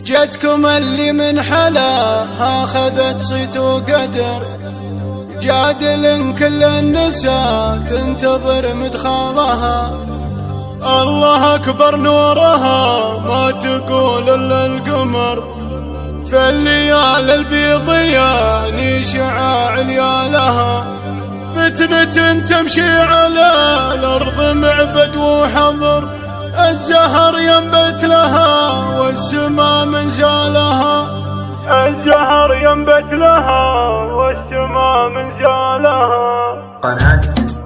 جتكم اللي من حلاها اخذت صيت وقدر، جادل كل النساء تنتظر مدخلها. الله أكبر نورها ما تقول إلا القمر، في الليال البيض يعني شعاع ليالها. فتنة تمشي على الأرض معبد وحضر، الزهر ينبت لها والسما من زالها. الزهر ينبت لها والسما من زالها. قناة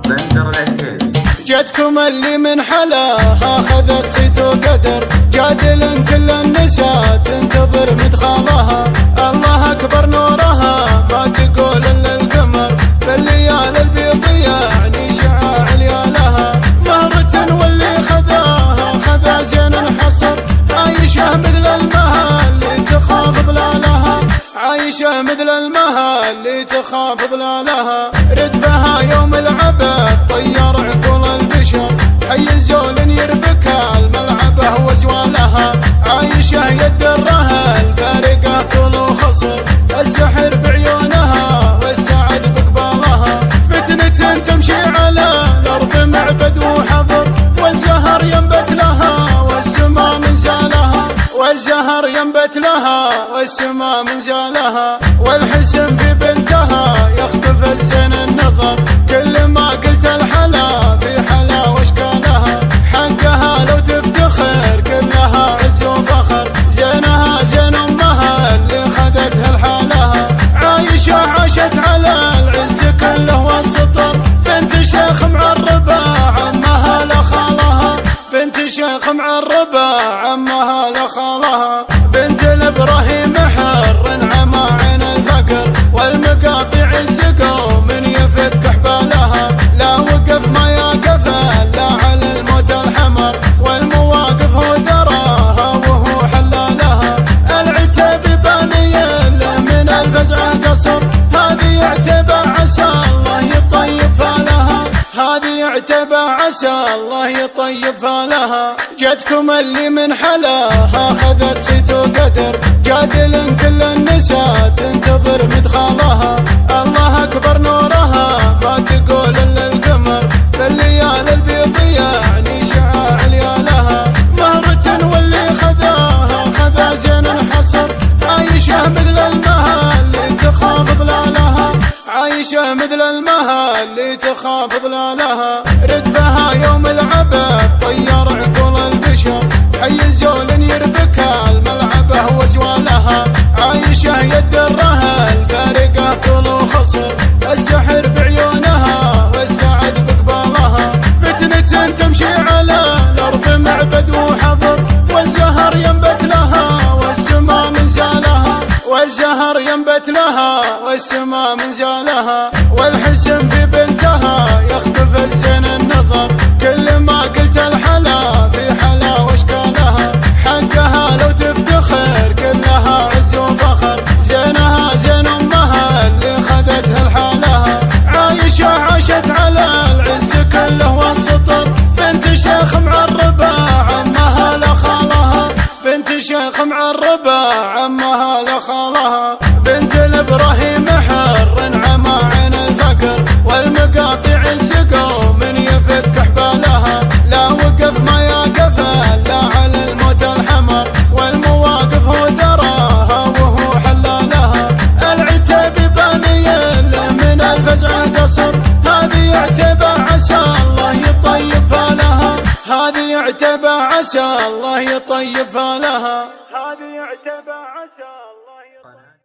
بندر العتيبي. جتكم اللي من حلاها اخذت صيت وقدر، جادل كل النساء تنتظر مدخلها. الله اكبر نورها ما تقول الا القمر، في الليال البيض يعني شعاع ليالها. مهرة واللي خذاها خذا زين انحصر، عايشة مثل المها اللي تخاف ظلالها. عايشة مثل المها اللي تخاف ظلالها. ردفها يوم العبد طير عقول البشر، حي الزول يربكها الملعبه وجوالها. عايشة يد الرهل فارقة طول وخصر، السحر بعيونها والسعد بقبالها. فتنة تمشي على الأرض معبد وحضر، والزهر ينبت لها والسما من زالها. والزهر ينبت لها والسما من زالها. والحسن في بنتها يخطف الزين النظر، كل ما قلت الحلا في حلا واشكالها. حقها لو تفتخر كلها عز وفخر، زينها زين امها اللي خذتها لحالها. عايشة عاشت على العز كله والسطر، بنت شيخ معربة عمها لخالها. بنت شيخ معربة عمها لخالها. بنت الابراهيم حر عمى عين الفقر، والمقاطع الزقو من يفك حبالها. لا وقف ما يقف الا على الموت الحمر، والمواقف هو ذراها وهو حلالها. العتيب باني له من الفزعه قصر، هذه عتيبة عسى الله يطيب فالها. هذه عتيبة عسى الله يطيب فالها. جتكم اللي من حلاها اخذت صيت وقدر، جادل كل النساء تنتظر مدخلها. الله اكبر نورها ما تقول الا القمر، في الليال البيض يعني شعاع ليالها. مهرة واللي خذاها خذا زين انحصر، عايشة مثل المها اللي تخاف ظلالها. عايشة مثل المها اللي تخاف ظلالها. ردفها يوم العبد طير عقول البشر، حي الزول يربكها الملعبه وجوالها. عايشة يد الرهل فارقة طول وخصر، السحر بعيونها والسعد بقبالها. فتنة تمشي على الأرض معبد وحضر، والزهر ينبت لها والسما من زالها. والزهر ينبت لها والسما من زالها. والحسن في بنتها يخطف الزين النظر، كل ما قلت الحلا في حلا واشكالها. حقها لو تفتخر كلها عز وفخر، زينها زين امها اللي خذتها لحالها. عايشة عاشت على العز كله والسطر، بنت شيخ معربة عمها لخالها. بنت شيخ معربة عمها لخالها. بنت الابراهيم حر عمى عين الفقر، والمقاطع الزقو من يفك حبالها. لا وقف ما يقف الا على الموت الحمر، والمواقف هو ذراها وهو حلالها. العتيب باني له من الفزعه قصر، هذه عتيبة عسى الله يطيب فالها. هذه عتيبة عسى الله يطيب فالها. هذه عتيبة عسى الله